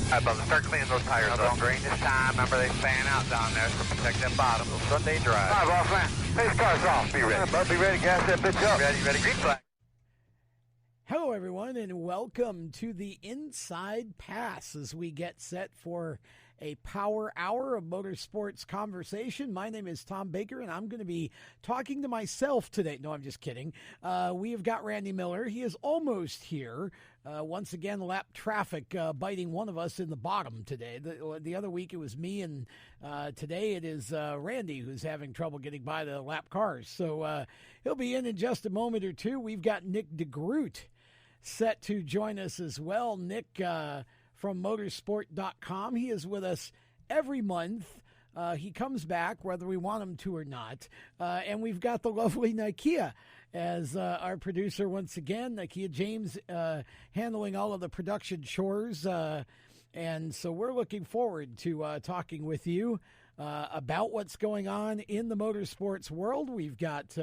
All right, brother, start cleaning those tires up. Don't green this time. Remember, they fan out down there, so protect that bottom. Sunday drive. All right, boss man. Hey, car's off. Be ready. All right, bud, be ready. Gas that bitch up. Ready. Green flag. Hello, everyone, and welcome to the Inside Pass as we get set for a power hour of motorsports conversation. My name is Tom Baker, and I'm going to be talking to myself today. No, I'm just kidding. We have got Randy Miller. He is almost here. Once again, lap traffic biting one of us in the bottom today. The other week it was me, and today it is Randy who's having trouble getting by the lap cars. So he'll be in just a moment or two. We've got Nick Degroot set to join us as well. Nick from motorsport.com. He is with us every month. He comes back whether we want him to or not. And we've got the lovely Nikia as our producer once again. Nikia James handling all of the production chores. And so we're looking forward to talking with you about what's going on in the motorsports world. We've got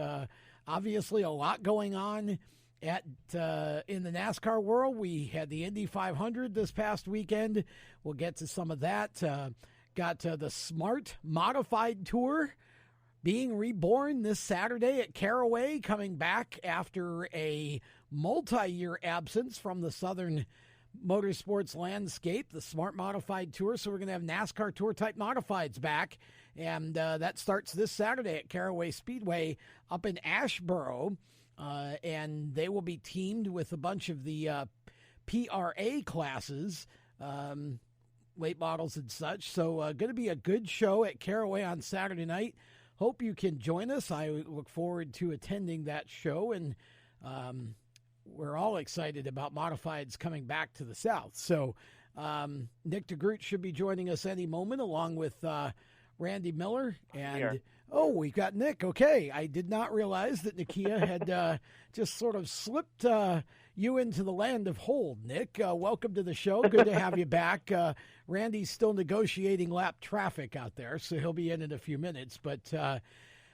obviously a lot going on in the NASCAR world. We had the Indy 500 this past weekend. We'll get to some of that. Got the Smart Modified Tour being reborn this Saturday at Caraway, coming back after a multi-year absence from the Southern motorsports landscape, the Smart Modified Tour. So we're going to have NASCAR Tour type modifieds back, and that starts this Saturday at Caraway Speedway up in Asheboro. And they will be teamed with a bunch of the PRA classes, late models and such. So going to be a good show at Caraway on Saturday night. Hope you can join us. I look forward to attending that show, and we're all excited about modifieds coming back to the South. So Nick Degroot should be joining us any moment, along with Randy Miller. And we've got Nick. Okay, I did not realize that Nikia had just sort of slipped you into the land of hold. Nick, welcome to the show. Good to have you back. Randy's still negotiating lap traffic out there, so he'll be in a few minutes. But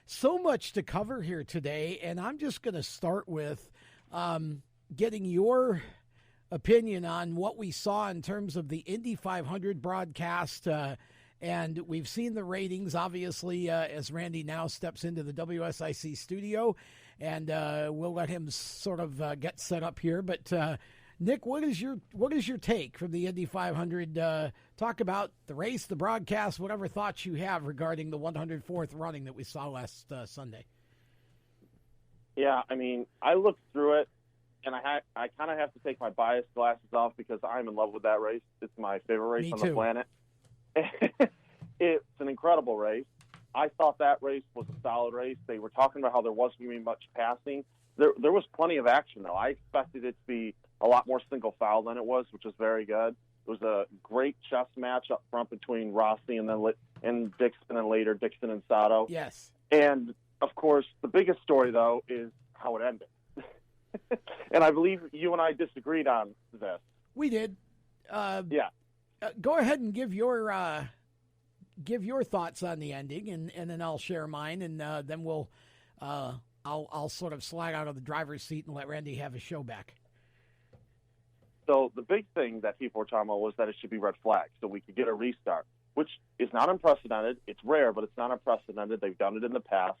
so much to cover here today, and I'm just going to start with getting your opinion on what we saw in terms of the Indy 500 broadcast. And we've seen the ratings, obviously, as Randy now steps into the WSIC studio, and we'll let him sort of get set up here. But Nick, what is your take from the Indy 500? Talk about the race, the broadcast, whatever thoughts you have regarding the 104th running that we saw last Sunday. Yeah, I mean, I looked through it, and I kind of have to take my bias glasses off because I'm in love with that race. It's my favorite race Me on too. the planet. It's an incredible race. I thought that race was a solid race. They were talking about how there wasn't going to be much passing. There was plenty of action, though. I expected it to be a lot more single foul than it was, which was very good. It was a great chess match up front between Rossi and Dixon, and later Dixon and Sato. Yes. And, of course, the biggest story, though, is how it ended. And I believe you and I disagreed on this. We did. Yeah. Go ahead and give your thoughts on the ending, and then I'll share mine, and then we'll I'll sort of slide out of the driver's seat and let Randy have his show back. So the big thing that people were talking about was that it should be red flagged so we could get a restart, which is not unprecedented. It's rare, but it's not unprecedented. They've done it in the past.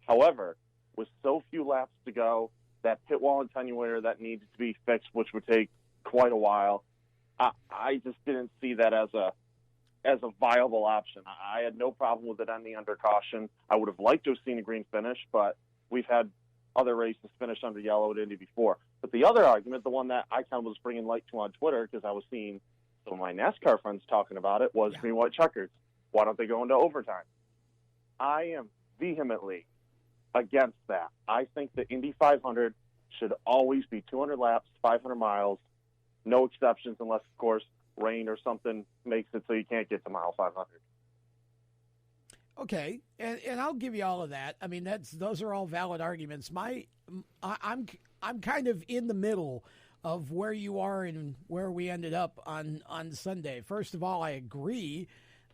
However, with so few laps to go, that pit wall attenuator that needed to be fixed, which would take quite a while, I just didn't see that as a viable option. I had no problem with it ending under caution. I would have liked to have seen a green finish, but we've had other races finish under yellow at Indy before. But the other argument, the one that I kind of was bringing light to on Twitter because I was seeing some of my NASCAR friends talking about it, was green, white checkers. Why don't they go into overtime? I am vehemently against that. I think the Indy 500 should always be 200 laps, 500 miles, no exceptions unless, of course, rain or something makes it so you can't get to mile 500. Okay, and I'll give you all of that. I mean, those are all valid arguments. I'm kind of in the middle of where you are and where we ended up on Sunday. First of all, I agree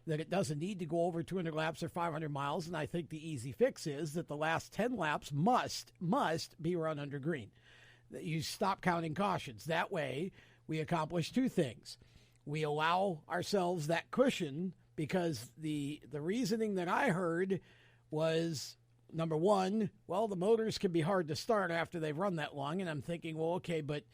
that it doesn't need to go over 200 laps or 500 miles, and I think the easy fix is that the last 10 laps must be run under green. That you stop counting cautions. That way, we accomplish two things. we allow ourselves that cushion because the reasoning that I heard was, number one, well, the motors can be hard to start after they've run that long. And I'm thinking, well, okay, but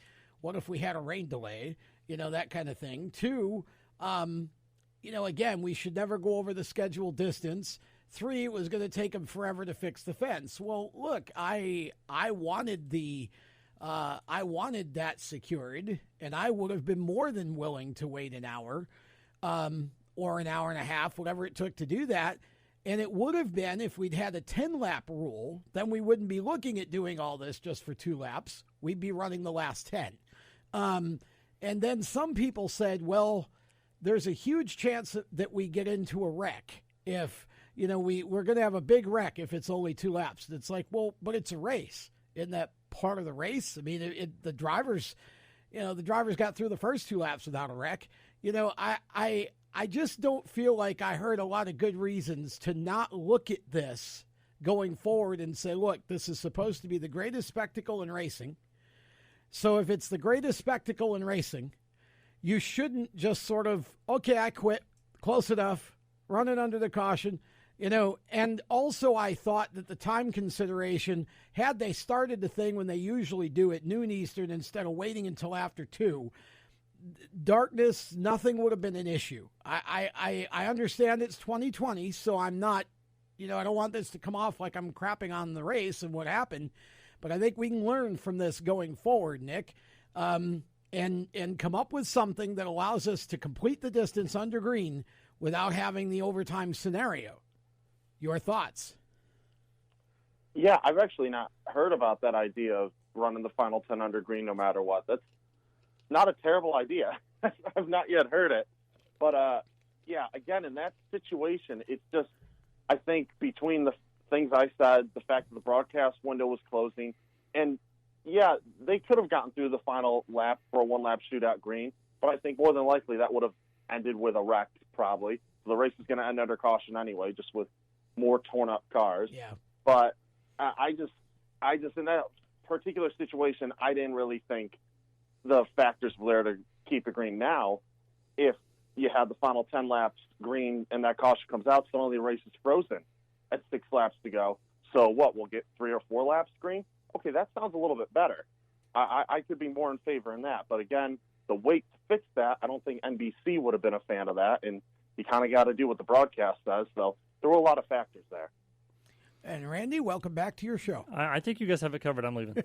what if we had a rain delay? That kind of thing. Two, again, we should never go over the scheduled distance. Three, it was going to take them forever to fix the fence. Well, look, I wanted that secured, and I would have been more than willing to wait an hour or an hour and a half, whatever it took to do that. And it would have been, if we'd had a 10-lap rule, then we wouldn't be looking at doing all this just for 2 laps. We'd be running the last 10. And then some people said, well, there's a huge chance that we get into a wreck if, we're going to have a big wreck if it's only 2 laps. It's like, well, but it's a race. Isn't that part of the race? I mean, the drivers got through the first 2 laps without a wreck. I just don't feel like I heard a lot of good reasons to not look at this going forward and say, look, this is supposed to be the greatest spectacle in racing. So if it's the greatest spectacle in racing, you shouldn't just sort of, okay, I quit, close enough, run it under the caution. And also I thought that the time consideration, had they started the thing when they usually do at noon Eastern instead of waiting until after 2, darkness, nothing would have been an issue. I understand it's 2020, so I'm not, I don't want this to come off like I'm crapping on the race and what happened, but I think we can learn from this going forward, Nick, and come up with something that allows us to complete the distance under green without having the overtime scenario. Your thoughts? Yeah, I've actually not heard about that idea of running the final 10 under green no matter what. That's not a terrible idea. I've not yet heard it. But, again, in that situation, it's just, I think, between the things I said, the fact that the broadcast window was closing, and, they could have gotten through the final lap for a 1-lap shootout green, but I think more than likely that would have ended with a wreck, probably. So the race is going to end under caution anyway, just with more torn-up cars. Yeah. But I just in that particular situation, I didn't really think the factors were there to keep it green. Now, if you have the final 10 laps green and that caution comes out, suddenly the race is frozen at 6 laps to go. So what, we'll get 3 or 4 laps green? Okay, that sounds a little bit better. I could be more in favor in that. But again, the wait to fix that, I don't think NBC would have been a fan of that. And you kind of got to do what the broadcast says. So there were a lot of factors there. And Randy, welcome back to your show. I think you guys have it covered. I'm leaving.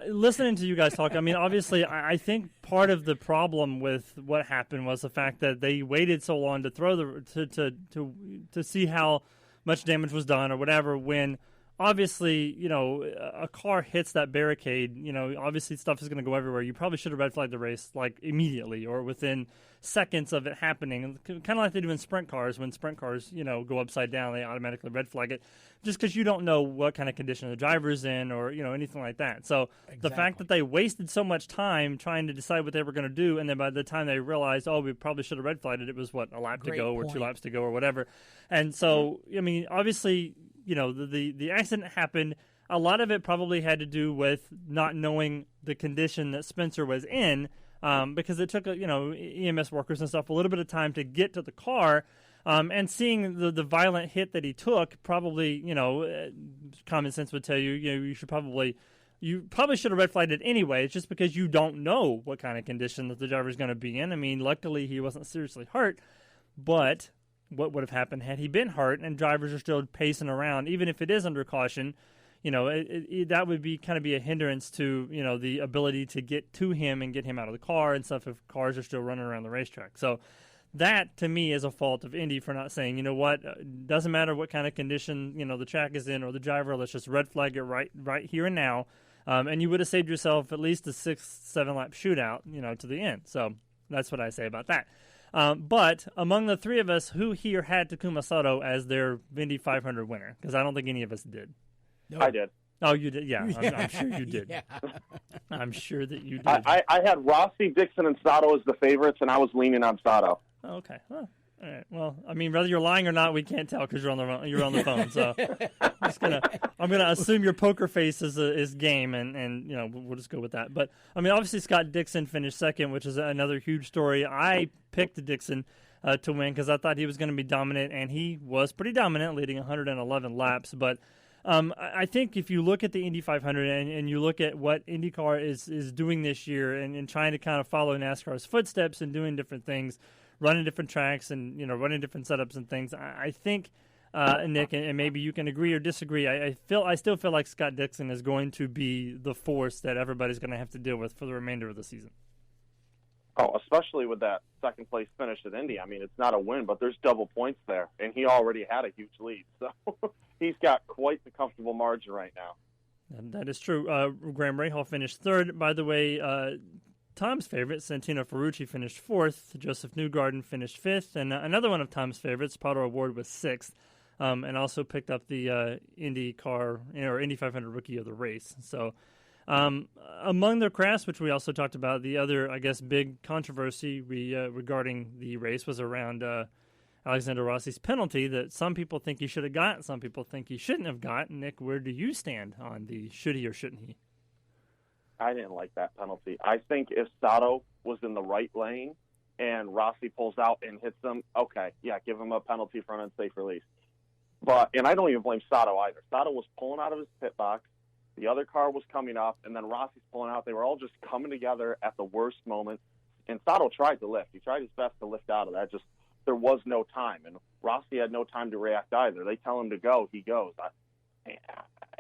Listening to you guys talk, I mean, obviously, I think part of the problem with what happened was the fact that they waited so long to throw to see how much damage was done or whatever, when obviously, a car hits that barricade, obviously stuff is going to go everywhere. You probably should have red flagged the race like immediately or within seconds of it happening. Kind of like they do in sprint cars. When sprint cars, go upside down, they automatically red flag it just because you don't know what kind of condition the driver's in or, anything like that. So Exactly. The fact that they wasted so much time trying to decide what they were going to do, and then by the time they realized, we probably should have red flagged it, it was, a lap Great to go point. or 2 laps to go or whatever. And so, I mean, obviously, the accident happened. A lot of it probably had to do with not knowing the condition that Spencer was in, because it took, EMS workers and stuff a little bit of time to get to the car, and seeing the violent hit that he took, probably, common sense would tell you, you probably should have red flagged it anyway. It's just because you don't know what kind of condition that the driver is going to be in. I mean, luckily he wasn't seriously hurt, but what would have happened had he been hurt and drivers are still pacing around, even if it is under caution, that would be kind of be a hindrance to, the ability to get to him and get him out of the car and stuff if cars are still running around the racetrack. So that, to me, is a fault of Indy for not saying, doesn't matter what kind of condition, the track is in or the driver, let's just red flag it right here and now. And you would have saved yourself at least a 6-7 lap shootout, to the end. So that's what I say about that. But among the three of us, who here had Takuma Sato as their Indy 500 winner? Because I don't think any of us did. No. I did. Oh, you did? Yeah, I'm sure you did. Yeah. I'm sure that you did. I had Rossi, Dixon, and Sato as the favorites, and I was leaning on Sato. Oh, okay. Well, All right. Well, I mean, whether you're lying or not, we can't tell because you're on the phone. So I'm gonna assume your poker face is game, and we'll just go with that. But I mean, obviously Scott Dixon finished second, which is another huge story. I picked Dixon to win because I thought he was going to be dominant, and he was pretty dominant, leading 111 laps. But I think if you look at the Indy 500 and you look at what IndyCar is doing this year and trying to kind of follow NASCAR's footsteps and doing different things, running different tracks and running different setups and things, I think Nick, and maybe you can agree or disagree, I still feel like Scott Dixon is going to be the force that everybody's going to have to deal with for the remainder of the season. Oh, especially with that second place finish at Indy. I mean, it's not a win, but there's double points there, and he already had a huge lead. So he's got quite the comfortable margin right now. And that is true. Graham Rahal finished third. By the way, Tom's favorite, Santino Ferrucci, finished fourth. Joseph Newgarden finished fifth. And another one of Tom's favorites, Pato O'Ward, was sixth, and also picked up the Indy 500 Rookie of the Race. So among the crash, which we also talked about, the other, I guess, big controversy regarding the race was around Alexander Rossi's penalty that some people think he should have got, some people think he shouldn't have got. Nick, where do you stand on the should he or shouldn't he? I didn't like that penalty. I think if Sato was in the right lane and Rossi pulls out and hits him, okay, yeah, give him a penalty for an unsafe release. And I don't even blame Sato either. Sato was pulling out of his pit box. The other car was coming up, and then Rossi's pulling out. They were all just coming together at the worst moment. And Sato tried to lift. He tried his best to lift out of that. Just there was no time. And Rossi had no time to react either. They tell him to go, he goes.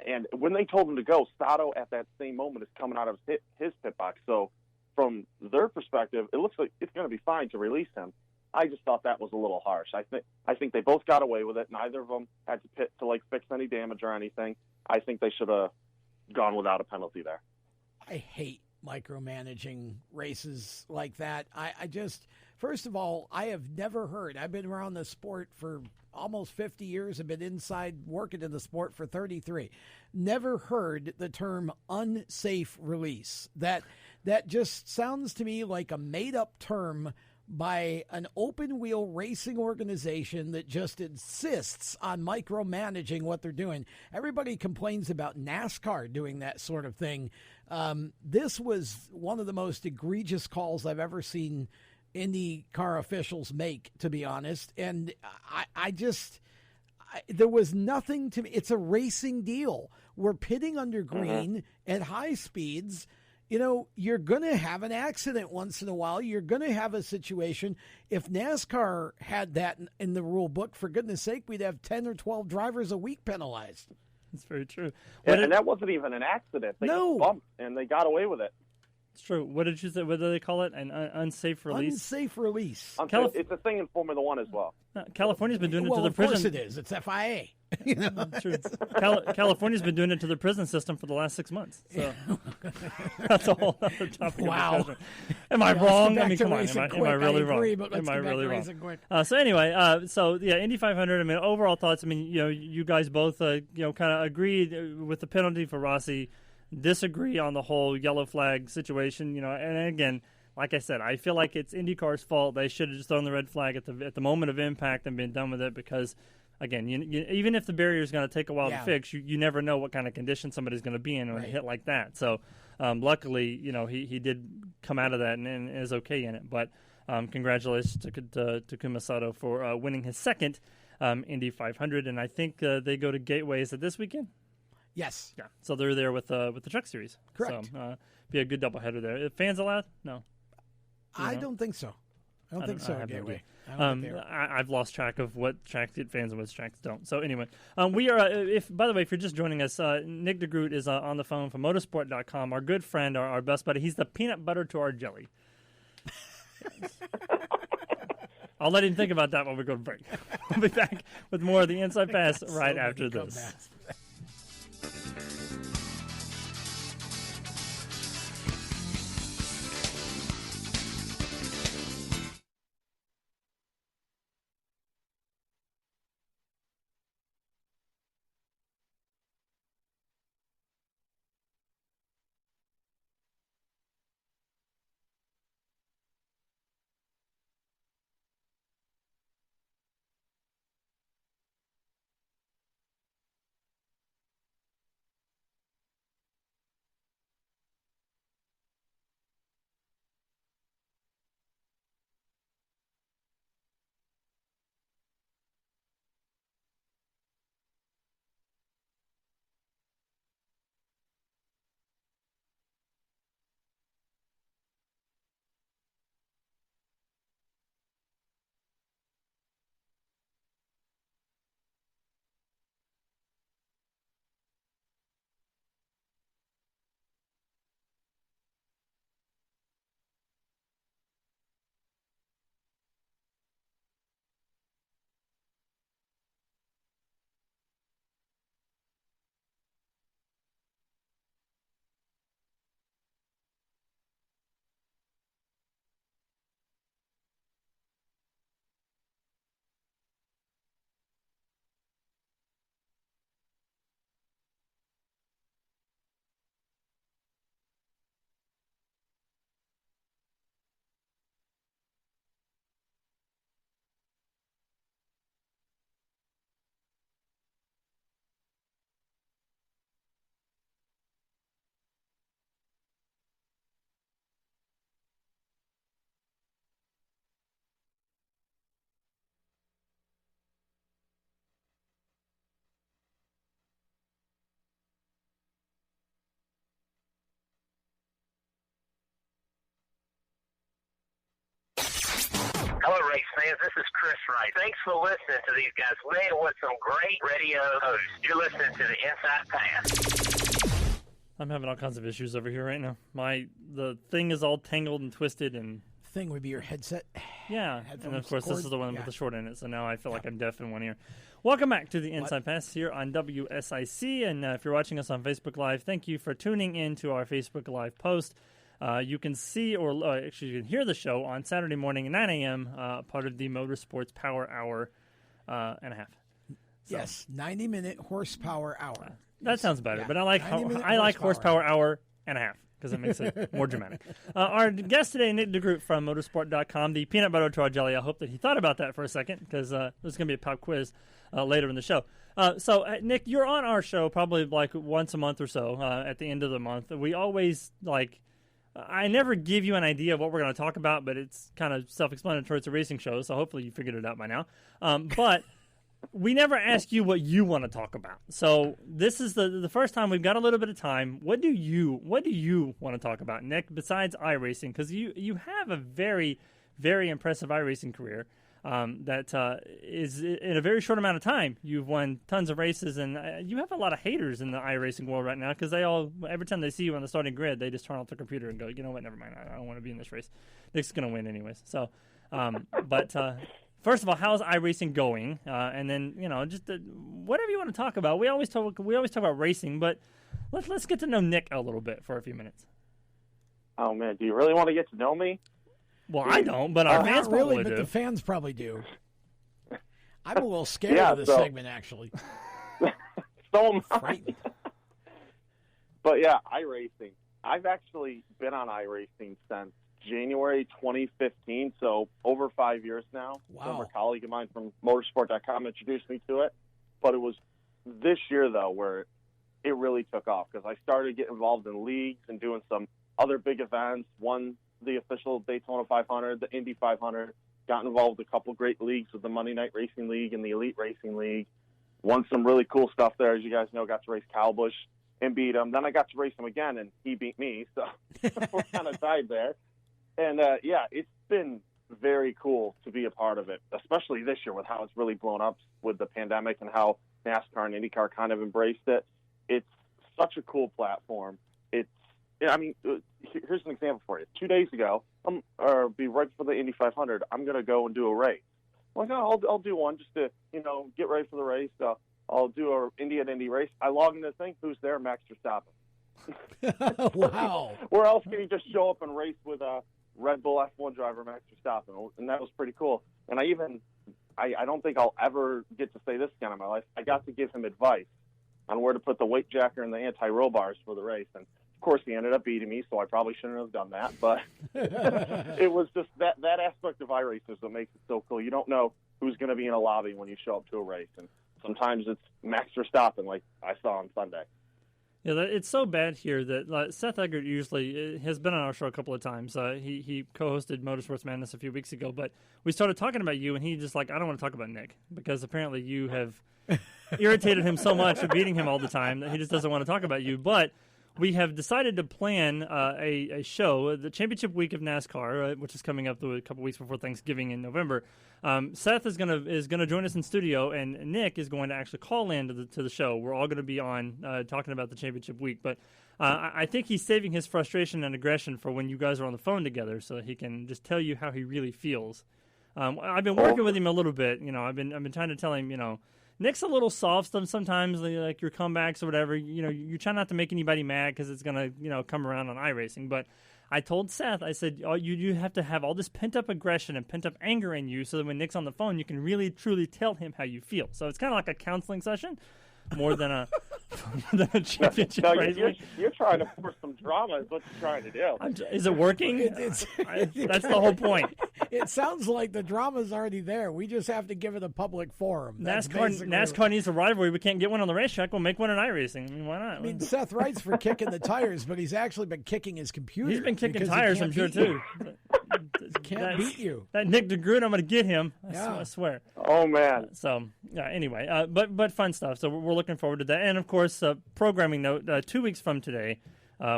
And when they told him to go, Sato at that same moment is coming out of his pit box. So from their perspective, it looks like it's going to be fine to release him. I just thought that was a little harsh. I think they both got away with it. Neither of them had to pit to fix any damage or anything. I think they should have gone without a penalty there. I hate micromanaging races like that. I just, first of all, I have never heard, I've been around the sport for almost 50 years. I've been inside working in the sport for 33. Never heard the term unsafe release. That just sounds to me like a made-up term by an open-wheel racing organization that just insists on micromanaging what they're doing. Everybody complains about NASCAR doing that sort of thing. This was one of the most egregious calls I've ever seen IndyCar officials make, to be honest. And there was nothing to me. It's a racing deal. We're pitting under green at high speeds. You're going to have an accident once in a while. You're going to have a situation. If NASCAR had that in the rule book, for goodness sake, we'd have 10 or 12 drivers a week penalized. That's very true. And that wasn't even an accident. They just bumped, and they got away with it. It's true. What did you say? What do they call it? An unsafe release? Unsafe release. It's a thing in Formula One as well. California's been doing it to the prison. Of course it is. It's FIA. True. California's been doing it to the prison system for the last 6 months. So that's a whole other topic. Wow. Of discussion. Am I wrong? I mean, come on. Am I really wrong? Am I really wrong? So anyway, Indy 500. I mean, overall thoughts. I mean, you guys both, kind of agreed with the penalty for Rossi. Disagree on the whole yellow flag situation. And again, like I said, I feel like it's IndyCar's fault. They should have just thrown the red flag at the moment of impact and been done with it because. Again, even if the barrier is going to take a while to fix, you never know what kind of condition somebody's going to be in when a hit like that. So, luckily, he did come out of that and is okay in it. But congratulations to Takuma Sato for winning his second Indy 500, and I think they go to Gateway. Is it this weekend? Yes. Yeah. So they're there with the Truck Series. Correct. So be a good doubleheader there. Fans allowed? No. I don't think so. I don't think so. Gateway. I've lost track of what tracks get fans and which tracks don't. So anyway, we are. By the way, if you're just joining us, Nick Degroot is on the phone from motorsport.com. Our good friend, our best buddy. He's the peanut butter to our jelly. I'll let him think about that when we go to break. We'll be back with more of the Inside Pass right after this. race fans. This is Chris Wright. Thanks for listening to these guys. Man, what some great radio hosts. You're listening to the Inside Pass. I'm having all kinds of issues over here right now. The thing is all tangled and twisted and... Thing would be your headset. Yeah, and of course, this is the one with the short in it, so now I feel like I'm deaf in one ear. Welcome back to the Inside Pass here on WSIC, and if you're watching us on Facebook Live, thank you for tuning in to our Facebook Live post. You can see, or actually you can hear the show on Saturday morning at 9 a.m., part of the Motorsports Power Hour and a half. So, yes, 90-minute horsepower hour. That sounds better, but I like horsepower hour and a half, because it makes it more dramatic. Our guest today, Nick Degroot from motorsport.com, the peanut butter to our jelly. I hope that he thought about that for a second, because there's going to be a pop quiz later in the show. So, Nick, you're on our show probably like once a month or so at the end of the month. We always, I never give you an idea of what we're going to talk about, but it's kind of self-explanatory. It's a racing show, so hopefully you figured it out by now. But... we never ask you what you want to talk about. So this is the first time we've got a little bit of time. What do you want to talk about, Nick, besides iRacing? Because you have a very, very impressive iRacing career that is in a very short amount of time. You've won tons of races, and you have a lot of haters in the iRacing world right now because they all, every time they see you on the starting grid, they just turn off the computer and go, you know what, never mind, I don't want to be in this race. Nick's going to win anyways. So, first of all, how's iRacing going? And then, just whatever you want to talk about. We always talk about racing, but let's get to know Nick a little bit for a few minutes. Oh man, do you really want to get to know me? Well, I don't, but our fans probably do. But the fans probably do. I'm a little scared of this segment, actually. So am I. But yeah, iRacing. I've actually been on iRacing since January 2015, so over 5 years now. Wow. A former colleague of mine from motorsport.com introduced me to it. But it was this year, though, where it really took off because I started getting involved in leagues and doing some other big events, won the official Daytona 500, the Indy 500, got involved with a couple great leagues with the Monday Night Racing League and the Elite Racing League, won some really cool stuff there. As you guys know, got to race Kyle Busch and beat him. Then I got to race him again, and he beat me, so we're kind of tied there. And, it's been very cool to be a part of it, especially this year with how it's really blown up with the pandemic and how NASCAR and IndyCar kind of embraced it. It's such a cool platform. Here's an example for you. 2 days ago, be right before the Indy 500, I'm going to go and do a race. Well, no, I'll do one just to, get ready for the race. I'll do a Indy race. I log into the thing. Who's there? Max Verstappen. Wow. Where else can you just show up and race with a Red Bull F1 driver, Max Verstappen? And that was pretty cool. And I don't think I'll ever get to say this again in my life. I got to give him advice on where to put the weight jacker and the anti-roll bars for the race. And, of course, he ended up beating me, so I probably shouldn't have done that. But it was just that aspect of iRacing is what makes it so cool. You don't know who's going to be in a lobby when you show up to a race. And sometimes it's Max Verstappen, like I saw on Sunday. Yeah, it's so bad here that Seth Eggert usually has been on our show a couple of times. He co-hosted Motorsports Madness a few weeks ago, but we started talking about you, and he just I don't want to talk about Nick because apparently you have irritated him so much with beating him all the time that he just doesn't want to talk about you. But we have decided to plan a show, the Championship Week of NASCAR, which is coming up a couple weeks before Thanksgiving in November. Seth is gonna join us in studio, and Nick is going to actually call in to the show. We're all going to be on talking about the Championship Week, but I think he's saving his frustration and aggression for when you guys are on the phone together, so that he can just tell you how he really feels. I've been working with him a little bit. I've been trying to tell him, Nick's a little soft sometimes, like your comebacks or whatever. You try not to make anybody mad because it's going to, come around on iRacing. But I told Seth, I said, you have to have all this pent-up aggression and pent-up anger in you so that when Nick's on the phone, you can really, truly tell him how you feel. So it's kind of like a counseling session more than a championship race. You're trying to force some drama is what you're trying to do. Is it working? That's the whole point. It sounds like the drama's already there. We just have to give it a public forum. NASCAR needs a rivalry. We can't get one on the racetrack. We'll make one in iRacing. Why not? Seth writes for kicking the tires, but he's actually been kicking his computer. He's been kicking tires, I'm sure, too. Can't beat you. That Nick Degroot, I'm going to get him. I swear. Oh, man. So, anyway, but fun stuff. So we're looking forward to that. And, of course, programming note, 2 weeks from today,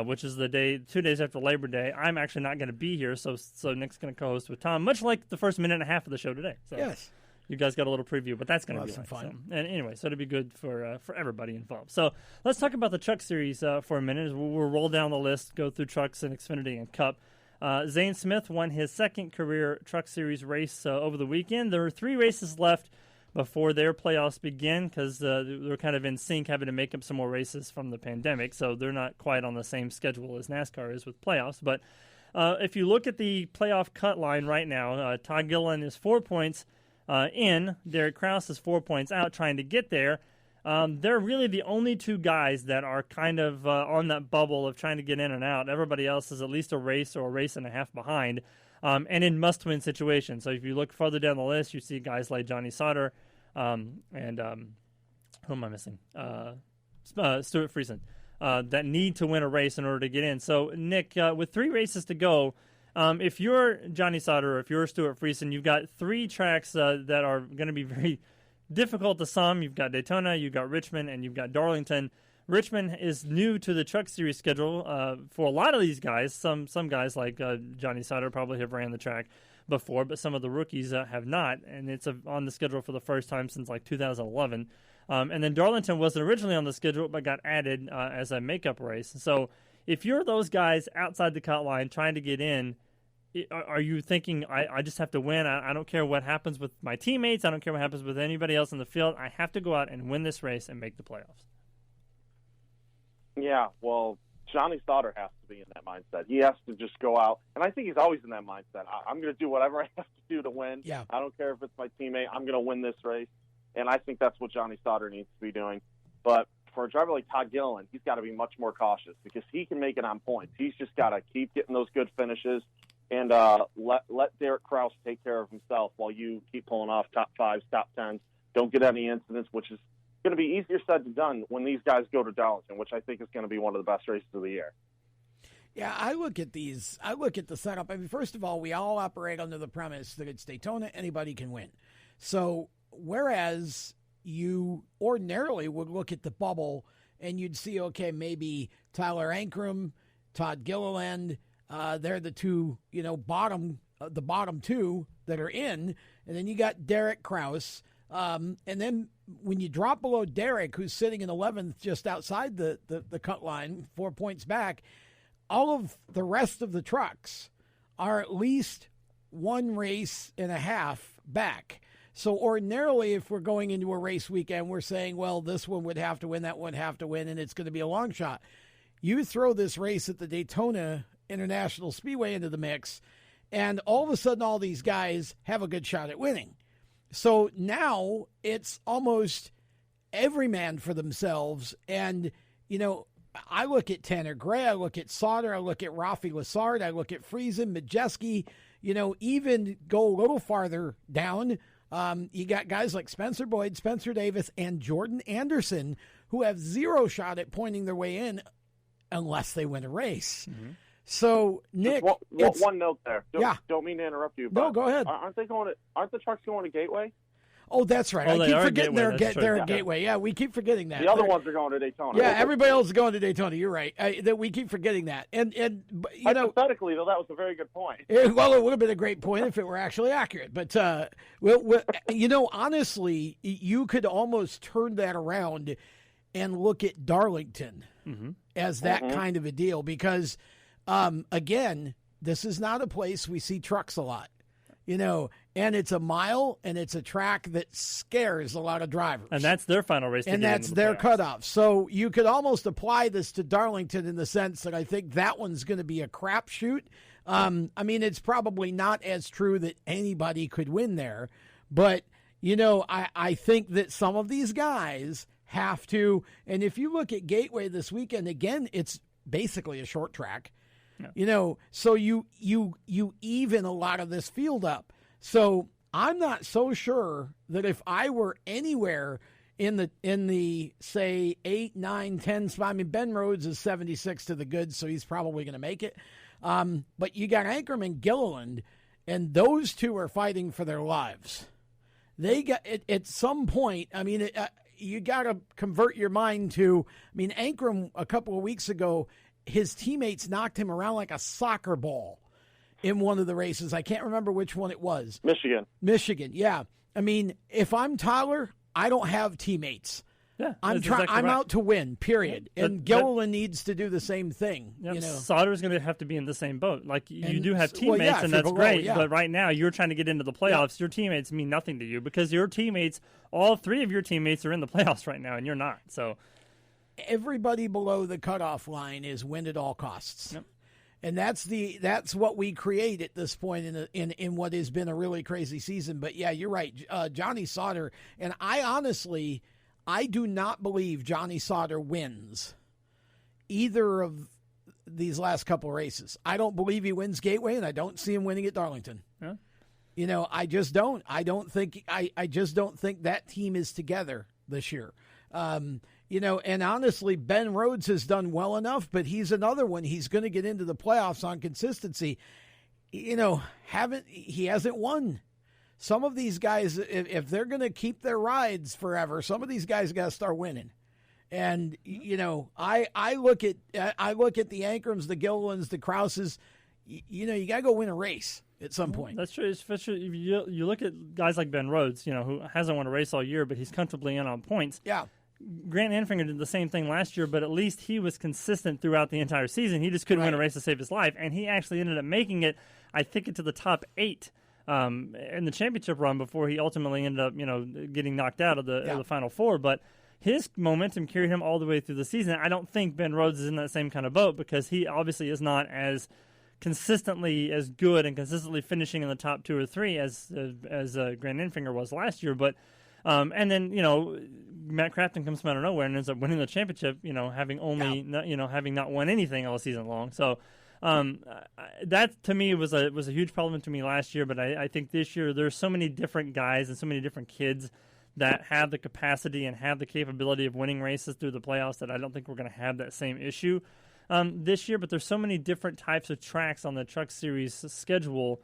which is the day 2 days after Labor Day. I'm actually not going to be here, so Nick's going to co-host with Tom, much like the first minute and a half of the show today. So yes. You guys got a little preview, but that's going to be some fun. So, and anyway, so it'll be good for everybody involved. So let's talk about the Truck Series for a minute. We'll roll down the list, go through Trucks and Xfinity and Cup. Zane Smith won his second career Truck Series race over the weekend. There are 3 races left before their playoffs begin because they're kind of in sync, having to make up some more races from the pandemic, so they're not quite on the same schedule as NASCAR is with playoffs. But if you look at the playoff cut line right now, Todd Gilliland is 4 points in. Derek Kraus is 4 points out trying to get there. They're really the only 2 guys that are kind of on that bubble of trying to get in and out. Everybody else is at least a race or a race and a half behind. And in must-win situations. So if you look further down the list, you see guys like Johnny Sauter and who am I missing? Stuart Friesen that need to win a race in order to get in. So, Nick, with 3 races to go, if you're Johnny Sauter or if you're Stuart Friesen, you've got 3 tracks that are going to be very difficult to some. You've got Daytona, you've got Richmond, and you've got Darlington. Richmond is new to the Truck Series schedule for a lot of these guys. Some guys like Johnny Sauter probably have ran the track before, but some of the rookies have not, and it's on the schedule for the first time since like 2011. And then Darlington wasn't originally on the schedule but got added as a makeup race. So if you're those guys outside the cut line trying to get in, are you thinking, I just have to win? I don't care what happens with my teammates. I don't care what happens with anybody else in the field. I have to go out and win this race and make the playoffs. Yeah, well, Johnny Sauter has to be in that mindset. He has to just go out, and I think he's always in that mindset. I'm going to do whatever I have to do to win. Yeah. I don't care if it's my teammate. I'm going to win this race, and I think that's what Johnny Sauter needs to be doing. But for a driver like Todd Gilliland, he's got to be much more cautious because he can make it on points. He's just got to keep getting those good finishes and let Derek Kraus take care of himself while you keep pulling off top 5s, top 10s. Don't get any incidents, which is going to be easier said than done when these guys go to Darlington, which I think is going to be one of the best races of the year. Yeah, I look at the setup. I mean, first of all, we all operate under the premise that it's Daytona, anybody can win. So whereas you ordinarily would look at the bubble and you'd see, okay, maybe Tyler Ankrum, Todd Gilliland, they're the 2, the bottom 2 that are in, and then you got Derek Kraus. And then when you drop below Derek, who's sitting in 11th just outside the cut line, 4 points back, all of the rest of the trucks are at least 1 race and a half back. So ordinarily, if we're going into a race weekend, we're saying, well, this one would have to win, that one would have to win, and it's going to be a long shot. You throw this race at the Daytona International Speedway into the mix, and all of a sudden all these guys have a good shot at winning. So now it's almost every man for themselves. And, I look at Tanner Gray, I look at Sauter, I look at Rafi Lessard, I look at Friesen, Majeski, even go a little farther down. You got guys like Spencer Boyd, Spencer Davis, and Jordan Anderson who have 0 shot at pointing their way in unless they win a race. Mm-hmm. So, Nick, one note there. Don't mean to interrupt you. But no, go ahead. Aren't the trucks going to Gateway? Oh, that's right. I keep forgetting they're at Gateway. Yeah, we keep forgetting that. The other ones are going to Daytona. Yeah, everybody else is going to Daytona. You're right. That we keep forgetting that. And hypothetically, though, that was a very good point. Well, it would have been a great point if it were actually accurate. But honestly, you could almost turn that around and look at Darlington as that kind of a deal because, again, this is not a place we see trucks a lot. And it's a mile, and it's a track that scares a lot of drivers. And that's their final race. And that's their cutoff. So you could almost apply this to Darlington in the sense that I think that one's going to be a crapshoot. It's probably not as true that anybody could win there. But, I think that some of these guys have to. And if you look at Gateway this weekend, again, it's basically a short track. Yeah. So you even a lot of this field up. So I'm not so sure that if I were anywhere in the say 8, 9, 10 spot, Ben Rhodes is 76 to the good, so he's probably going to make it. But you got Ankrum and Gilliland, and those 2 are fighting for their lives. They got at some point. You got to convert your mind to. Ankrum a couple of weeks ago his teammates knocked him around like a soccer ball in one of the races. I can't remember which one it was. Michigan, yeah. I mean, if I'm Tyler, I don't have teammates. Yeah, I'm exactly right. out to win, period. Yeah, and Gilliland needs to do the same thing. Yep. You know, Sauter's going to have to be in the same boat. Like you do have teammates, well, yeah, and that's below, great. yeah. But right now, you're trying to get into the playoffs. Your teammates mean nothing to you because your teammates, all three of your teammates, are in the playoffs right now, and you're not. So everybody below the cutoff line is win at all costs. Yep. And that's what we create at this point in what has been a really crazy season. But yeah, you're right, Johnny Sauter. And I do not believe Johnny Sauter wins either of these last couple of races. I don't believe he wins Gateway, and I don't see him winning at Darlington. Yeah. You know, I just don't. I just don't think that team is together this year. You know, and honestly, Ben Rhodes has done well enough, but he's another one. He's going to get into the playoffs on consistency. You know, he hasn't won. Some of these guys, if they're going to keep their rides forever, some of these guys got to start winning. And you know, I look at the Ankrams, the Gillilands, the Krauses. You know, you got to go win a race at some point. That's true. Especially if you look at guys like Ben Rhodes, you know, who hasn't won a race all year, but he's comfortably in on points. Yeah. Grant Anfinger did the same thing last year, but at least he was consistent throughout the entire season. He just couldn't win a race to save his life, and he actually ended up making it, I think, into the top 8 in the championship run before he ultimately ended up, you know, getting knocked out of the Final Four. But his momentum carried him all the way through the season. I don't think Ben Rhodes is in that same kind of boat because he obviously is not as consistently as good and consistently finishing in the top 2 or 3 as Grant Enfinger was last year. But and then, you know, Matt Crafton comes from out of nowhere and ends up winning the championship, you know, having not won anything all season long. So that to me was a huge problem to me last year. But I think this year there's so many different guys and so many different kids that have the capacity and have the capability of winning races through the playoffs that I don't think we're going to have that same issue this year. But there's so many different types of tracks on the Truck Series schedule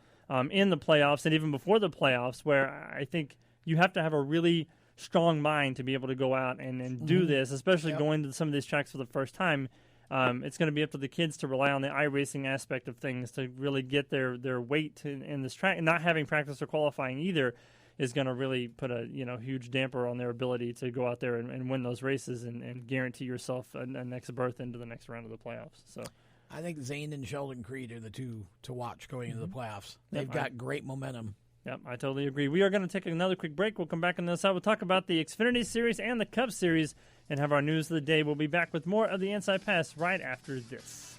in the playoffs and even before the playoffs where I think you have to have a really strong mind to be able to go out and do this, especially going to some of these tracks for the first time. It's going to be up to the kids to rely on the iRacing aspect of things to really get their weight in this track. And not having practice or qualifying either is going to really put a huge damper on their ability to go out there and win those races and guarantee yourself a next berth into the next round of the playoffs. So I think Zane and Sheldon Creed are the two to watch going into the playoffs. They've got great momentum. Yep, I totally agree. We are going to take another quick break. We'll come back on the other side. We'll talk about the Xfinity Series and the Cup Series and have our news of the day. We'll be back with more of the Inside Pass right after this.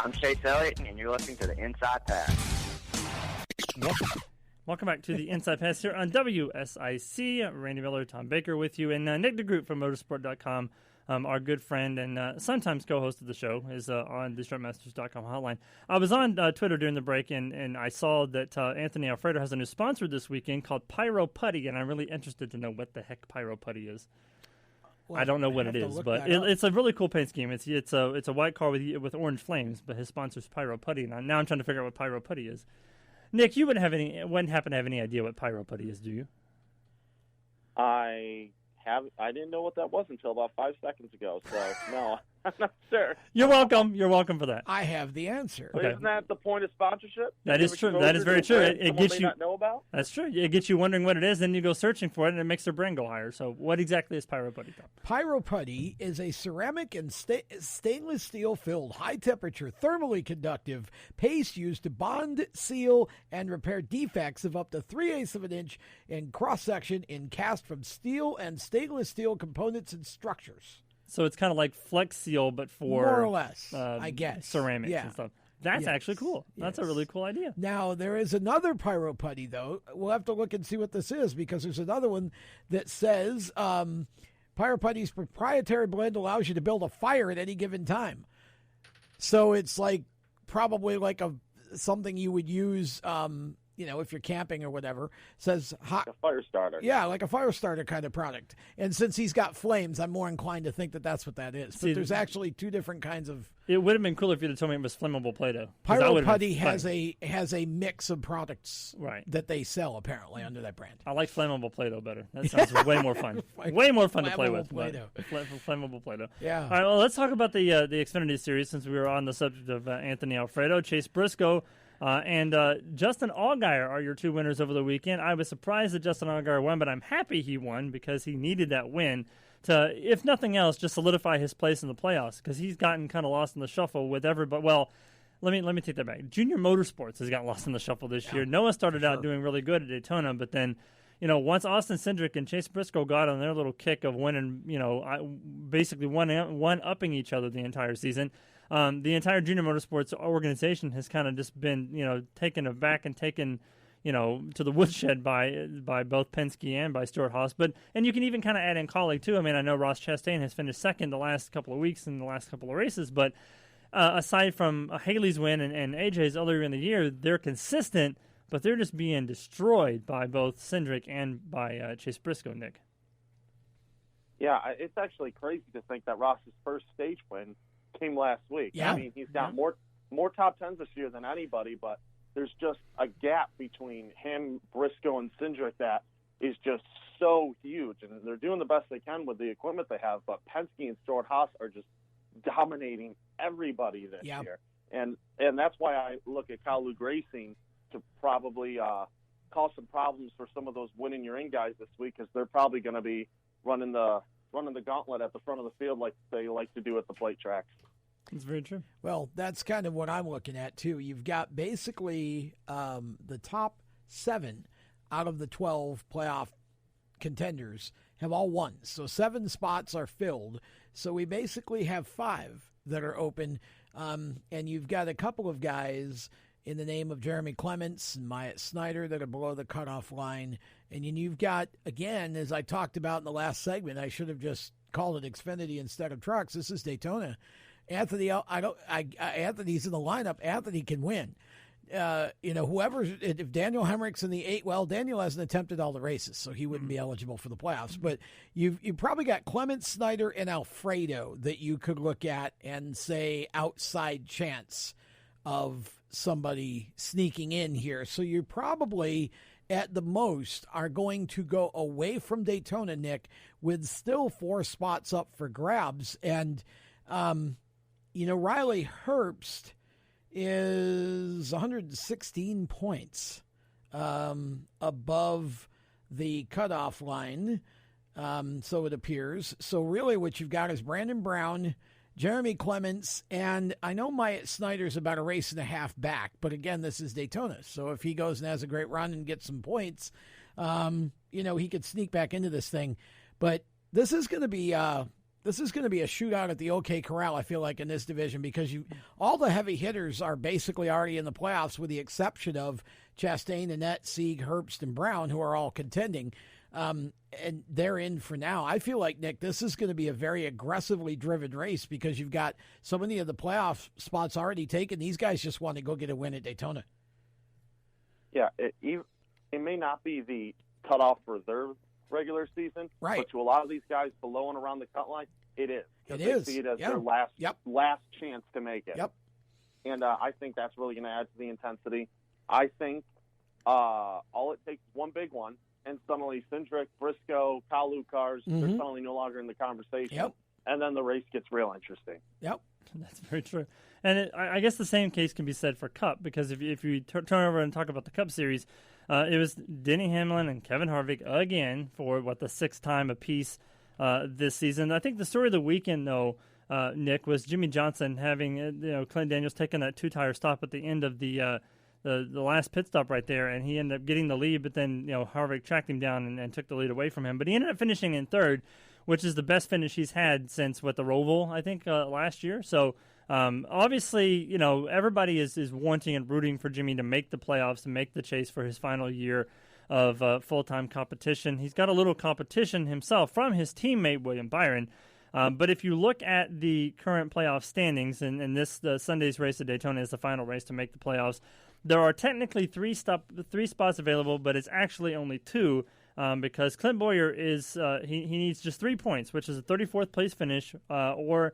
I'm Chase Elliott, and you're listening to the Inside Pass. Welcome back to the Inside Pass here on WSIC. Randy Miller, Tom Baker with you, and Nick Degroot from motorsport.com, our good friend and sometimes co-host of the show, is on the shortmasters.com hotline. I was on Twitter during the break, and I saw that Anthony Alfredo has a new sponsor this weekend called Pyro Putty, and I'm really interested to know what the heck Pyro Putty is. Well, I don't know what it is, but it's a really cool paint scheme. It's a white car with orange flames, but his sponsor's Pyro Putty, and now I'm trying to figure out what Pyro Putty is. Nick, you wouldn't happen to have any idea what Pyro Putty is, do you? I didn't know what that was until about 5 seconds ago, so no, I'm not sure. You're welcome. You're welcome for that. I have the answer. Okay. Isn't that the point of sponsorship? That is true. That is very true. It gets you. Not know about? That's true. It gets you wondering what it is, then you go searching for it, and it makes their brain go higher. So, what exactly is Pyro Putty? Pyro Putty is a ceramic and stainless steel filled, high temperature, thermally conductive paste used to bond, seal, and repair defects of up to 3/8 of an inch in cross section in cast from steel and stainless steel components and structures. So it's kind of like Flex Seal, but for more or less, I guess, ceramics and stuff. That's actually cool. That's a really cool idea. Now, there is another Pyro Putty, though. We'll have to look and see what this is, because there's another one that says Pyro Putty's proprietary blend allows you to build a fire at any given time. So it's like probably like something you would use, if you're camping or whatever. Says hot, like a fire starter. Yeah, like a fire starter kind of product. And since he's got flames, I'm more inclined to think that that's what that is. But there's actually two different kinds of. It would have been cool if you'd have told me it was flammable Play-Doh. Pyro Putty has a mix of products that they sell apparently under that brand. I like flammable Play-Doh better. That sounds way more fun. Way more fun to play with. Play-Doh. Flammable Play-Doh. Yeah. All right. Well, let's talk about the Xfinity Series since we were on the subject of Anthony Alfredo, Chase Briscoe. And Justin Allgaier are your two winners over the weekend. I was surprised that Justin Allgaier won, but I'm happy he won because he needed that win to, if nothing else, just solidify his place in the playoffs, because he's gotten kind of lost in the shuffle with everybody. Well, let me take that back. Junior Motorsports has gotten lost in the shuffle this year. Noah started out doing really good at Daytona, but then, once Austin Cindric and Chase Briscoe got on their little kick of winning, basically one-upping each other the entire season, the entire Junior Motorsports organization has kind of just been, taken aback and taken, to the woodshed by both Penske and by Stewart-Haas. And you can even kind of add in Kaulig too. I mean, I know Ross Chastain has finished second the last couple of weeks in the last couple of races, but aside from Haley's win and AJ's earlier in the year, they're consistent, but they're just being destroyed by both Cindric and by Chase Briscoe, Nick. Yeah, it's actually crazy to think that Ross's first stage win came last week. Yeah. I mean, he's got more top tens this year than anybody, but there's just a gap between him, Briscoe, and Cindric that is just so huge. And they're doing the best they can with the equipment they have, but Penske and Stewart-Haas are just dominating everybody this year. And that's why I look at Kaulig Racing to probably cause some problems for some of those winning your in guys this week, because they're probably going to be running the gauntlet at the front of the field like they like to do at the plate tracks. That's very true. Well, that's kind of what I'm looking at, too. You've got basically the top 7 out of the 12 playoff contenders have all won. So 7 spots are filled. So we basically have 5 that are open. And you've got a couple of guys in the name of Jeremy Clements and Myatt Snyder that are below the cutoff line. And then you've got, again, as I talked about in the last segment, I should have just called it Xfinity instead of trucks. This is Daytona. Anthony's in the lineup. Anthony can win. If Daniel Hemrick's in the 8, well, Daniel hasn't attempted all the races, so he wouldn't be eligible for the playoffs. But you've probably got Clements, Snyder, and Alfredo that you could look at and say outside chance of somebody sneaking in here. So you probably, at the most, are going to go away from Daytona, Nick, with still 4 spots up for grabs. And, Riley Herbst is 116 points above the cutoff line, so it appears. So really what you've got is Brandon Brown, Jeremy Clements, and I know Myatt Snyder's about a race and a half back, but again, this is Daytona. So if he goes and has a great run and gets some points, he could sneak back into this thing. But this is going to be This is going to be a shootout at the OK Corral, I feel like, in this division, because all the heavy hitters are basically already in the playoffs, with the exception of Chastain, Annette, Sieg, Herbst, and Brown, who are all contending. And they're in for now. I feel like, Nick, this is going to be a very aggressively driven race because you've got so many of the playoff spots already taken. These guys just want to go get a win at Daytona. Yeah, it may not be the cutoff for their regular season, right? But to a lot of these guys below and around the cut line, it is. It is. They see it as yeah. their last yep. chance to make it. Yep. And I think that's really going to add to the intensity. I think all it takes is one big one, and suddenly Cindric, Briscoe, Kalu cars, they're suddenly no longer in the conversation. Yep. And then the race gets real interesting. Yep. That's very true. And I guess the same case can be said for Cup, because if you turn over and talk about the Cup Series, it was Denny Hamlin and Kevin Harvick again for, the sixth time apiece this season. I think the story of the weekend, though, Nick, was Jimmy Johnson having, Clint Daniels taking that two-tire stop at the end of the last pit stop right there, and he ended up getting the lead, but then, Harvick tracked him down and took the lead away from him. But he ended up finishing in third, which is the best finish he's had since, the Roval, I think, last year. So, obviously, everybody is wanting and rooting for Jimmy to make the playoffs and make the chase for his final year of full-time competition. He's got a little competition himself from his teammate, William Byron. But if you look at the current playoff standings, and the Sunday's race at Daytona is the final race to make the playoffs, there are technically three spots available, but it's actually only two, because Clint Bowyer is he needs just 3 points, which is a 34th place finish or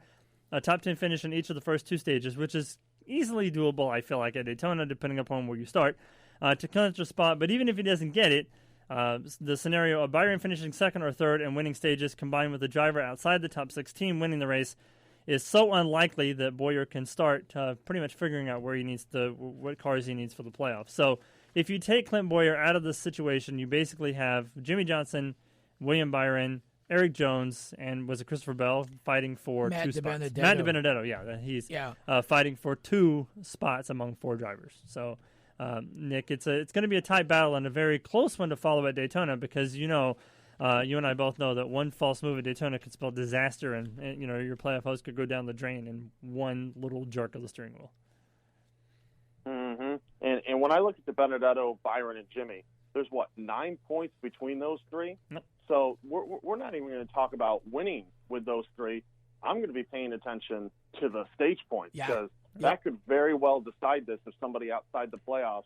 a top 10 finish in each of the first two stages, which is easily doable, I feel like, at Daytona, depending upon where you start, to clinch a spot. But even if he doesn't get it, the scenario of Byron finishing second or third and winning stages, combined with the driver outside the top 16 winning the race, is so unlikely that Bowyer can start pretty much figuring out what cars he needs for the playoffs. So if you take Clint Bowyer out of this situation, you basically have Jimmy Johnson, William Byron, Eric Jones, and was it Christopher Bell fighting for Matt 2 spots? DiBenedetto. Matt DiBenedetto, yeah. He's fighting for 2 spots among 4 drivers. So, Nick, it's going to be a tight battle and a very close one to follow at Daytona, because you and I both know that one false move at Daytona could spell disaster, and your playoff hopes could go down the drain in one little jerk of the steering wheel. Mm-hmm. And when I look at DiBenedetto, Byron, and Jimmy, there's 9 points between those three. Nope. So we're not even going to talk about winning with those three. I'm going to be paying attention to the stage points, because that could very well decide this if somebody outside the playoffs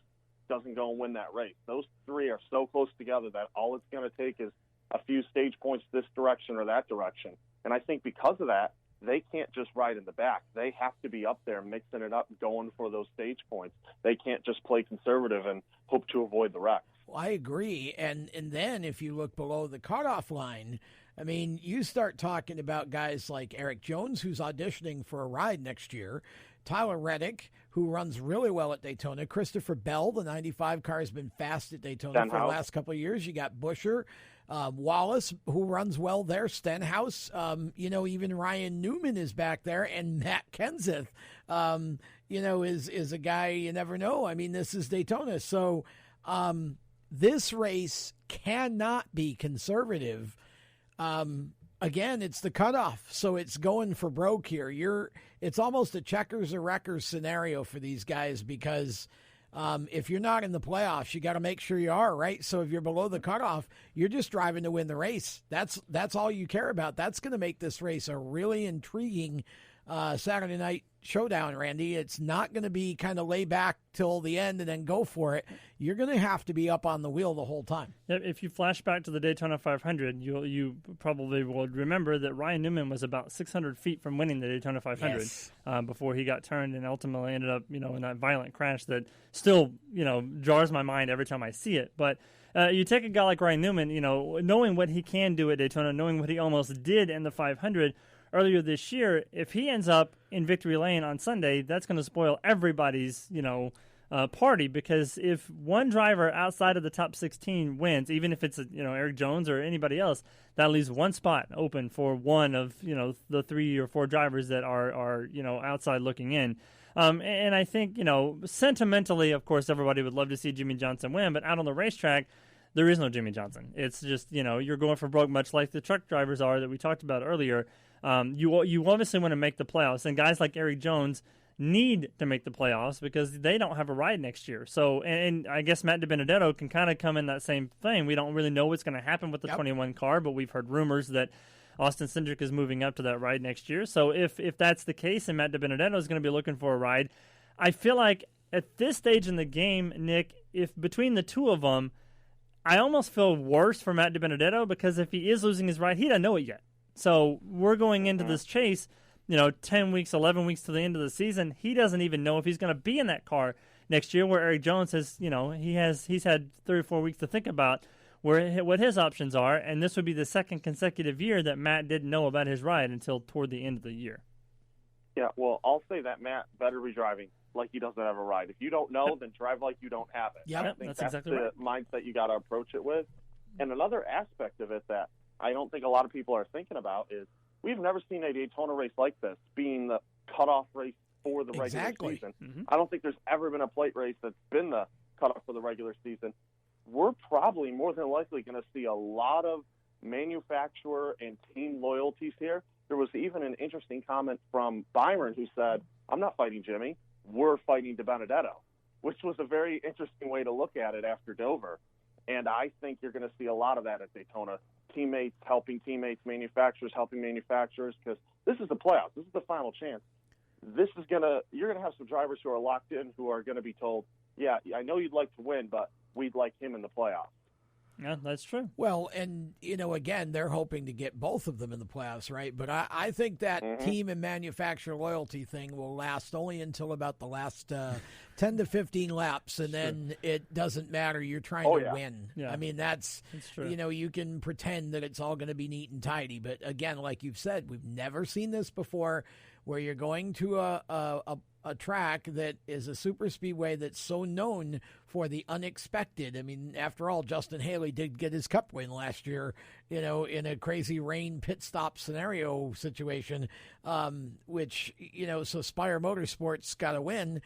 doesn't go and win that race. Those three are so close together that all it's going to take is a few stage points this direction or that direction. And I think because of that, they can't just ride in the back. They have to be up there mixing it up, going for those stage points. They can't just play conservative and hope to avoid the wrecks. Well, I agree. And then if you look below the cutoff line, I mean, you start talking about guys like Eric Jones, who's auditioning for a ride next year, Tyler Reddick, who runs really well at Daytona, Christopher Bell, the 95 car, has been fast at Daytona for the last couple of years. You got Buescher, Wallace, who runs well there, Stenhouse, even Ryan Newman is back there, and Matt Kenseth, is a guy you never know. I mean, this is Daytona. So this race cannot be conservative. Again, it's the cutoff, so it's going for broke here. It's almost a checkers or wreckers scenario for these guys, because if you're not in the playoffs, you got to make sure you are, right? So if you're below the cutoff, you're just driving to win the race. That's all you care about. That's going to make this race a really intriguing Saturday night showdown, Randy. It's not going to be kind of lay back till the end and then go for it. You're going to have to be up on the wheel the whole time. If you flash back to the Daytona 500, you probably will remember that Ryan Newman was about 600 feet from winning the Daytona 500 before he got turned and ultimately ended up, in that violent crash that still, jars my mind every time I see it. But you take a guy like Ryan Newman, knowing what he can do at Daytona, knowing what he almost did in the 500 earlier this year, if he ends up in victory lane on Sunday, that's going to spoil everybody's, party, because if one driver outside of the top 16 wins, even if it's, Eric Jones or anybody else, that leaves one spot open for one of, the 3 or 4 drivers that are outside looking in. And I think, sentimentally, of course, everybody would love to see Jimmy Johnson win, but out on the racetrack, there is no Jimmy Johnson. It's just, you're going for broke, much like the truck drivers are that we talked about earlier. You obviously want to make the playoffs, and guys like Eric Jones need to make the playoffs because they don't have a ride next year. So, and I guess Matt DiBenedetto can kind of come in that same thing. We don't really know what's going to happen with the 21 car, but we've heard rumors that Austin Cindric is moving up to that ride next year. So if that's the case and Matt DiBenedetto is going to be looking for a ride, I feel like at this stage in the game, Nick, if between the two of them, I almost feel worse for Matt DiBenedetto because if he is losing his ride, he doesn't know it yet. So we're going into this chase, 10 weeks, 11 weeks to the end of the season. He doesn't even know if he's going to be in that car next year, where Eric Jones has, he's had 3 or 4 weeks to think about what his options are, and this would be the second consecutive year that Matt didn't know about his ride until toward the end of the year. Yeah, well, I'll say that Matt better be driving like he doesn't have a ride. If you don't know, then drive like you don't have it. Yep, I think that's exactly the mindset you got to approach it with. And another aspect of it that I don't think a lot of people are thinking about is we've never seen a Daytona race like this being the cutoff race for the regular season. Mm-hmm. I don't think there's ever been a plate race that's been the cutoff for the regular season. We're probably more than likely going to see a lot of manufacturer and team loyalties here. There was even an interesting comment from Byron who said, I'm not fighting Jimmy, we're fighting DiBenedetto, which was a very interesting way to look at it after Dover. And I think you're going to see a lot of that at Daytona. Teammates helping teammates, manufacturers helping manufacturers, because this is the playoffs. This is the final chance. You're going to have some drivers who are locked in who are going to be told, yeah, I know you'd like to win, but we'd like him in the playoffs. Yeah, that's true. Well, and, again, they're hoping to get both of them in the playoffs, right? But I think that team and manufacturer loyalty thing will last only until about the last 10 to 15 laps, and then it doesn't matter. You're trying to win. Yeah. I mean, that's true. You can pretend that it's all going to be neat and tidy. But, again, like you've said, we've never seen this before where you're going to a track that is a super speedway that's so known for the unexpected. I mean, after all, Justin Haley did get his cup win last year, in a crazy rain pit stop scenario situation, which, so Spire Motorsports got a win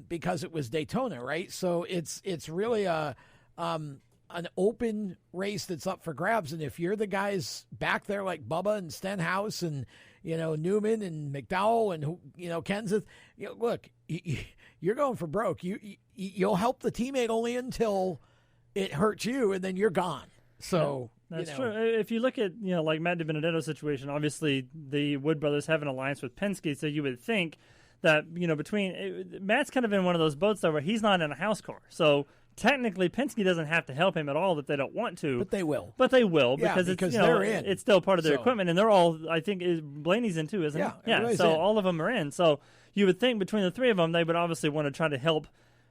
because it was Daytona, right? So it's really an open race that's up for grabs. And if you're the guys back there like Bubba and Stenhouse and, Newman and McDowell and, Kenseth, look, you're going for broke. You'll help the teammate only until it hurts you, and then you're gone. So that's true. If you look at, like Matt DiBenedetto's situation, obviously the Wood brothers have an alliance with Penske, so you would think that, between Matt's kind of in one of those boats though where he's not in a house car. So technically, Penske doesn't have to help him at all if they don't want to. But they will. Because it's they're in. It's still part of their equipment, and they're all. I think Blaney's in too, isn't he? Yeah. So all of them are in. So you would think between the three of them, they would obviously want to try to help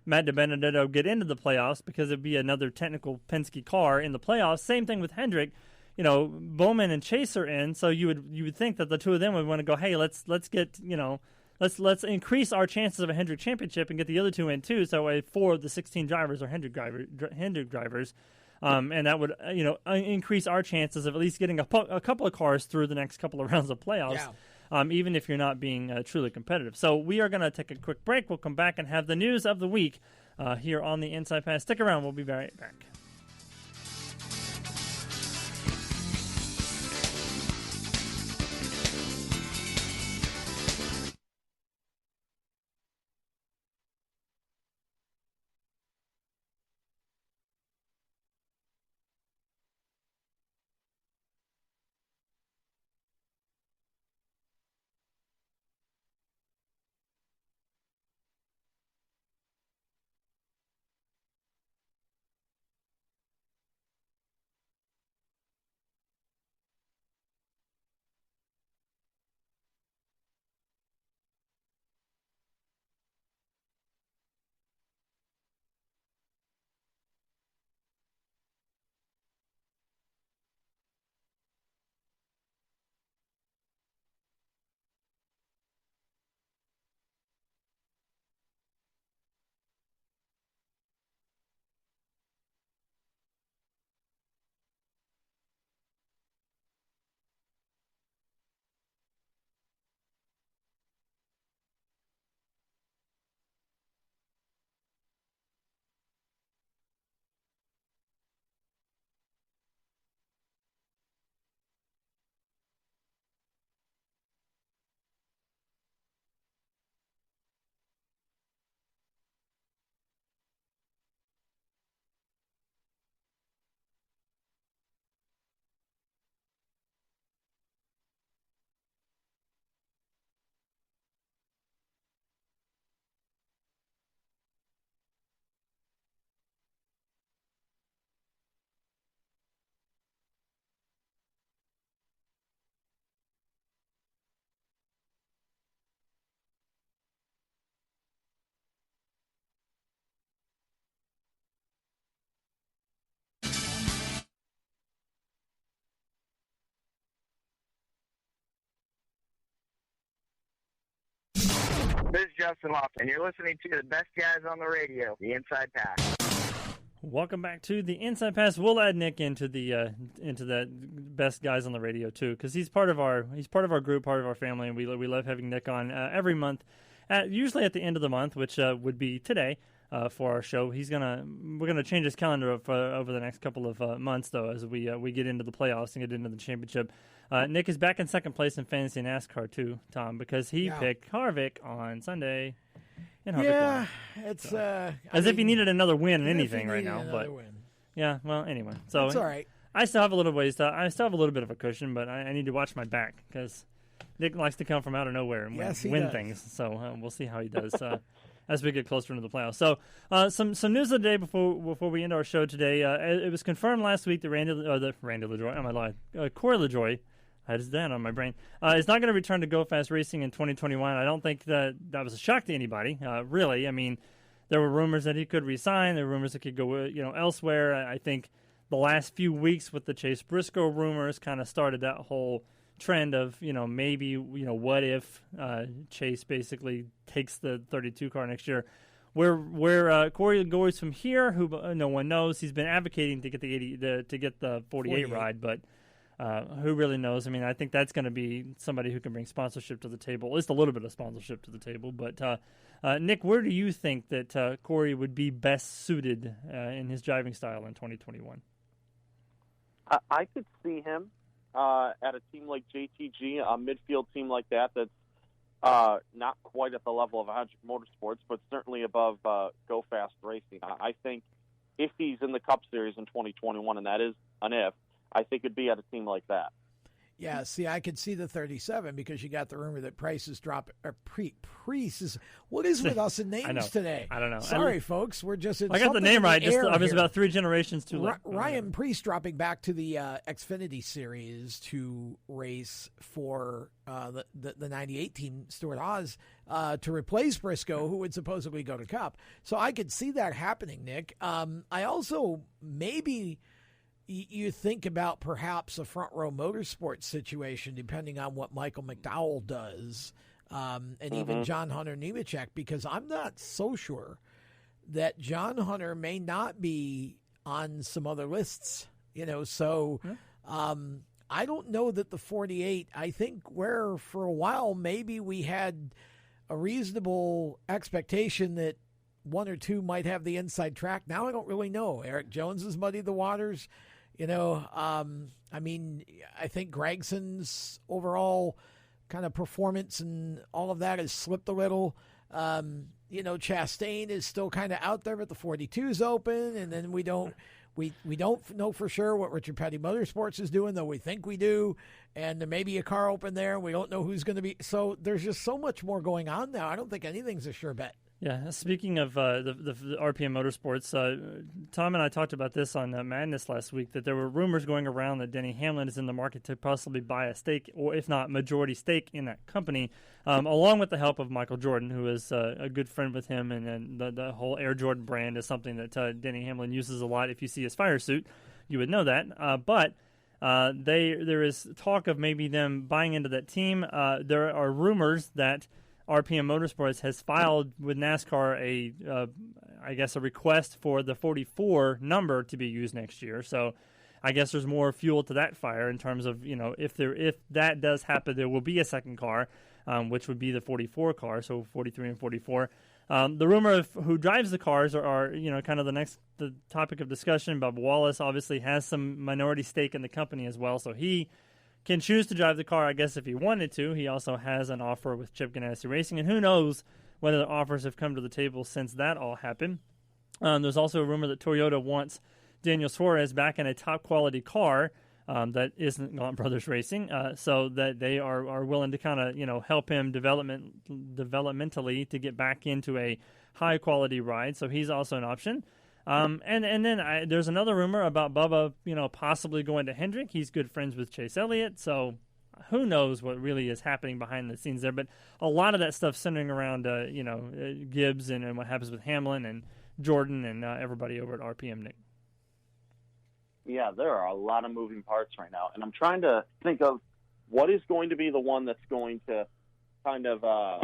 Matt DiBenedetto get into the playoffs because it'd be another technical Penske car in the playoffs. Same thing with Hendrick. Bowman and Chase are in, so you would think that the two of them would want to go, hey, let's get Let's increase our chances of a Hendrick championship and get the other two in too. So way 4 of the 16 drivers are Hendrick drivers, and that would increase our chances of at least getting a couple of cars through the next couple of rounds of playoffs. Yeah. Even if you're not being truly competitive. So we are going to take a quick break. We'll come back and have the news of the week here on the Inside Pass. Stick around. We'll be right back. This is Justin Lofton, and you're listening to the best guys on the radio, the Inside Pass. Welcome back to the Inside Pass. We'll add Nick into the best guys on the radio too, because he's part of our group, part of our family, and we love having Nick on every month, usually at the end of the month, which would be today. For our show, we're gonna change his calendar over the next couple of months, though, as we get into the playoffs and get into the championship. Nick is back in second place in fantasy NASCAR too, Tom, because he picked Harvick on Sunday. And Harvick won. It's as if he needed another win in anything right now. But yeah, well, anyway, so it's all right. I still have a little ways. I still have a little bit of a cushion, but I need to watch my back because Nick likes to come from out of nowhere and win things. So we'll see how he does. As we get closer into the playoffs. So some news of the day before we end our show today. It was confirmed last week that Corey LaJoie, I had his dad on my brain, is not going to return to Go Fast Racing in 2021. I don't think that was a shock to anybody, really. I mean, there were rumors that he could resign. There were rumors that he could go elsewhere. I think the last few weeks with the Chase Briscoe rumors kind of started that whole trend of maybe what if Chase basically takes the 32 car next year. Where Corey goes from here, who no one knows. He's been advocating to get the 48 ride, but who really knows? I mean, I think that's going to be somebody who can bring sponsorship to the table, at least a little bit of sponsorship to the table. But Nick, where do you think that Corey would be best suited in his driving style in 2021? I could see him at a team like JTG, a midfield team like that's not quite at the level of Hendrick Motorsports, but certainly above Go Fast Racing. I think if he's in the Cup Series in 2021, and that is an if, I think it'd be at a team like that. Yeah, see, I could see the 37 because you got the rumor that prices drop. Prices. What is with us in names today? I don't know. Sorry, folks. We're just. I got the name right. I was about 3 generations too late. Ryan Preece dropping back to the Xfinity Series to race for the 98 team, Stuart Haas, to replace Briscoe, who would supposedly go to Cup. So I could see that happening, Nick. I also maybe. You think about perhaps a front row motorsports situation, depending on what Michael McDowell does, and even John Hunter Nemechek, because I'm not so sure that John Hunter may not be on some other lists, So I don't know that the 48. I think where for a while maybe we had a reasonable expectation that one or two might have the inside track. Now I don't really know. Eric Jones has muddied the waters. I mean, I think Gregson's overall kind of performance and all of that has slipped a little. Chastain is still kind of out there, but the 42's open, and then we don't know for sure what Richard Petty Motorsports is doing, though we think we do, and there may be a car open there. We don't know who's going to be. So there's just so much more going on now. I don't think anything's a sure bet. Yeah, speaking of the RPM Motorsports, Tom and I talked about this on Madness last week, that there were rumors going around that Denny Hamlin is in the market to possibly buy a stake, or if not majority stake, in that company, along with the help of Michael Jordan, who is a good friend with him, and the whole Air Jordan brand is something that Denny Hamlin uses a lot. If you see his fire suit, you would know that. But there is talk of maybe them buying into that team. There are rumors that RPM Motorsports has filed with NASCAR a request for the 44 number to be used next year. So I guess there's more fuel to that fire in terms of, if that does happen, there will be a second car, which would be the 44 car, so 43 and 44. The rumor of who drives the cars are kind of the topic of discussion. Bob Wallace obviously has some minority stake in the company as well, so he can choose to drive the car, I guess, if he wanted to. He also has an offer with Chip Ganassi Racing, and who knows whether the offers have come to the table since that all happened. There's also a rumor that Toyota wants Daniel Suarez back in a top-quality car that isn't Gaunt Brothers Racing, so that they are willing to kind of, help him developmentally to get back into a high-quality ride. So he's also an option. And then there's another rumor about Bubba, possibly going to Hendrick. He's good friends with Chase Elliott, so who knows what really is happening behind the scenes there. But a lot of that stuff centering around, Gibbs and what happens with Hamlin and Jordan and everybody over at RPM, Nick. Yeah, there are a lot of moving parts right now, and I'm trying to think of what is going to be the one that's going to kind of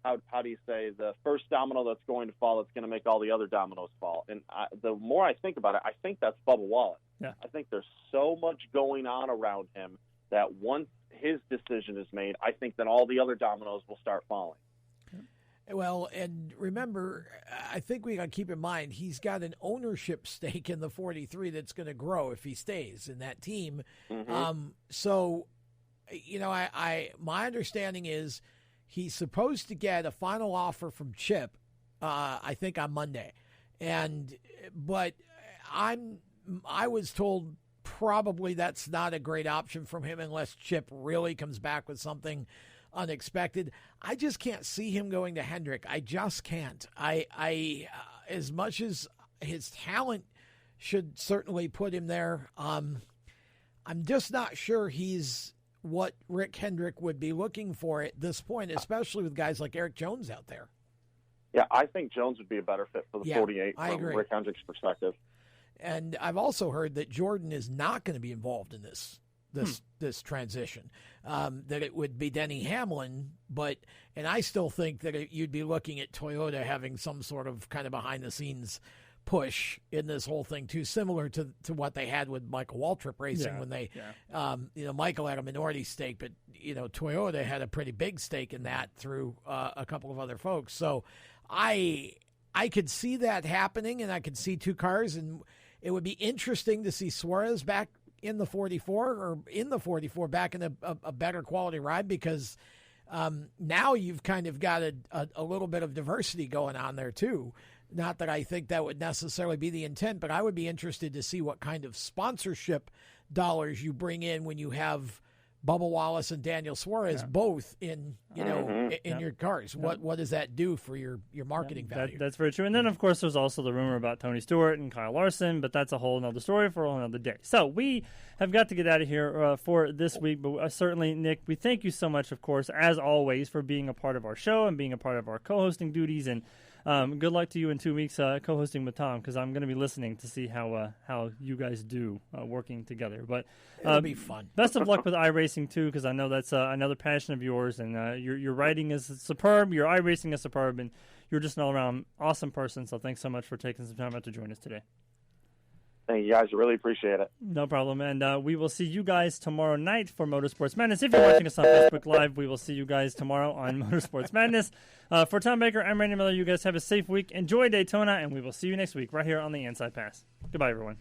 how do you say, the first domino that's going to fall, that's going to make all the other dominoes fall. And the more I think about it, I think that's Bubba Wallace. Yeah. I think there's so much going on around him that once his decision is made, I think that all the other dominoes will start falling. Well, and remember, I think we got to keep in mind he's got an ownership stake in the 43 that's going to grow if he stays in that team. Mm-hmm. So, you know, my understanding is he's supposed to get a final offer from Chip, I think on Monday, but I was told probably that's not a great option from him unless Chip really comes back with something unexpected. I just can't see him going to Hendrick. I just can't. I as much as his talent should certainly put him there, I'm just not sure he's what Rick Hendrick would be looking for at this point, especially with guys like Eric Jones out there. Yeah, I think Jones would be a better fit for the 48 I from agree. Rick Hendrick's perspective. And I've also heard that Jordan is not going to be involved in this transition, that it would be Denny Hamlin, and I still think that you'd be looking at Toyota having some sort of kind of behind-the-scenes push in this whole thing, too, similar to what they had with Michael Waltrip Racing when they, Michael had a minority stake, but, Toyota had a pretty big stake in that through a couple of other folks. So I could see that happening, and I could see two cars, and it would be interesting to see Suarez back in the 44 or in the 44 back in a better quality ride, because now you've kind of got a little bit of diversity going on there too. Not that I think that would necessarily be the intent, but I would be interested to see what kind of sponsorship dollars you bring in when you have Bubba Wallace and Daniel Suarez both in your cars. What does that do for your marketing value? That's very true. And then, of course, there's also the rumor about Tony Stewart and Kyle Larson, but that's a whole other story for a whole other day. So we have got to get out of here for this week, but certainly, Nick, we thank you so much, of course, as always, for being a part of our show and being a part of our co-hosting duties. And good luck to you in 2 weeks co-hosting with Tom, because I'm going to be listening to see how you guys do working together. But it'll be fun. Best of luck with iRacing too, because I know that's another passion of yours, and your riding is superb, your iRacing is superb, and you're just an all-around awesome person. So thanks so much for taking some time out to join us today. Thank you, guys. I really appreciate it. No problem. And we will see you guys tomorrow night for Motorsports Madness. If you're watching us on Facebook Live, we will see you guys tomorrow on Motorsports Madness. For Tom Baker, I'm Randy Miller. You guys have a safe week. Enjoy Daytona, and we will see you next week right here on the Inside Pass. Goodbye, everyone.